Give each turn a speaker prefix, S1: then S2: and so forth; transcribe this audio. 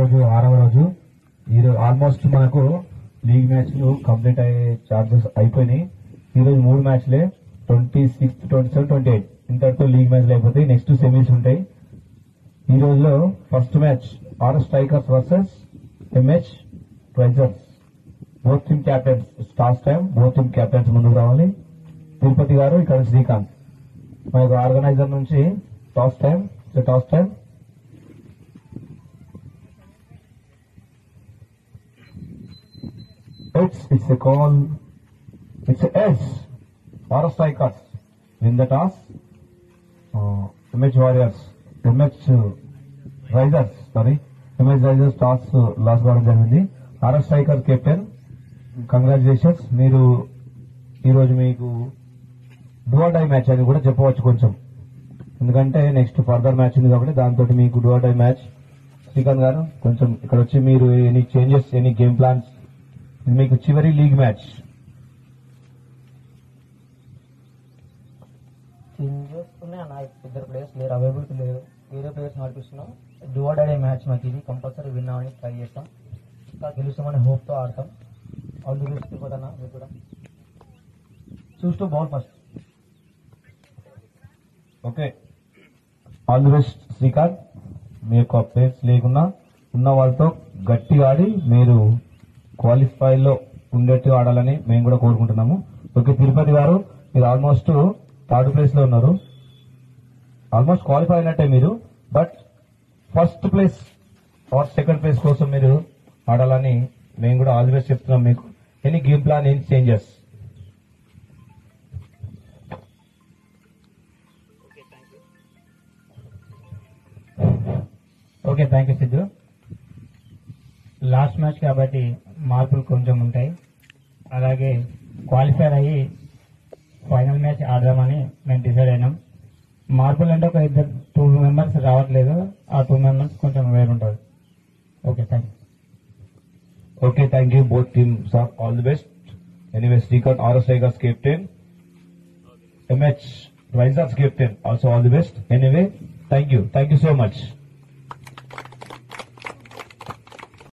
S1: ఈరోజు 6వ రోజు. ఈరోజు ఆల్మోస్ట్ మనకు లీగ్ మ్యాచ్లు కంప్లీట్ అయ్యే ఛార్జెస్ అయిపోయినాయి. ఈరోజు 3 మ్యాచ్లే 26, 27, 28 ఇంతటితో లీగ్ మ్యాచ్లు అయిపోతాయి. నెక్స్ట్ సెమీస్ ఉంటాయి. ఈ రోజులో first match RS strikers versus MH risers. Both team captains toss time. Both team captains ముందుకు రావాలి. తిరుపతి గారు, ఇక్కడ శ్రీకాంత్. మనకు ఆర్గనైజర్ నుంచి toss time. Toss time. It's a call. It's a edge. Forest Strikers win the toss. MH Warriors, MH Risers, MH Risers toss loss కావడం జరిగింది. Forest Strikers captain, congratulations. మీరు ఈరోజు మీకు డూ ఆర్ డై మ్యాచ్ అని కూడా చెప్పవచ్చు కొంచెం, ఎందుకంటే నెక్స్ట్ ఫర్దర్ మ్యాచ్ ఉంది కాబట్టి దాంతో మీకు do or die match. Srikanth గారు కొంచెం ఇక్కడ వచ్చి మీరు any changes, any game plans, ఇది మీకు చివరి లీగ్ మ్యాచ్.
S2: చేంజెస్ ఉన్నాయి అన్న. ఇద్దరు ప్లేయర్స్ లేరు, అవైలబిలిటీ లేరు, వేరే ప్లేయర్స్ నడిపిస్తున్నాం. డూ ఆర్ డై మ్యాచ్ మాకు ఇది కంపల్సరీ విన్ అవ్వడానికి ట్రై చేస్తాం. ఇంకా గెలుస్తామని హోప్తో ఆడతాం. ఆల్ ది బెస్ట్ తిరిగిపోతానా మీరు కూడా. Choose to bowl first.
S1: Okay, all the best Srikanth. మీ యొక్క ప్లేయర్స్ లేకున్నా ఉన్న వాళ్ళతో గట్టిగా ఆడి మీరు క్వాలిఫైలో ఉండేట్టు ఆడాలని మేము కూడా కోరుకుంటున్నాము. ఓకే, తిరుపతి గారు మీరు ఆల్మోస్ట్ 3rd ప్లేస్ లో ఉన్నారు. ఆల్మోస్ట్ క్వాలిఫై అయినట్టే మీరు, but first place or 2nd place కోసం మీరు ఆడాలని మేము కూడా ఆల్ ది బెస్ట్ చెప్తున్నాం మీకు. Any game plan, any changes?
S3: Okay, thank you Siddhu. Last match కాబట్టి మార్పులు కొంచెం ఉంటాయి. అలాగే క్వాలిఫైర్ అయ్యి ఫైనల్ మ్యాచ్ ఆడదామని మేము డిసైడ్ అయినాం. మార్పులు అంటే ఒక 2 మెంబర్స్ రావట్లేదు. ఆ 2 మెంబర్స్ కొంచెం వేరుంటారు. Okay, thank you.
S1: Okay, thank you both teams. All the best. Anyway Srikanth RS tigers captain, MH risers captain, also all the best. Anyway thank you so much.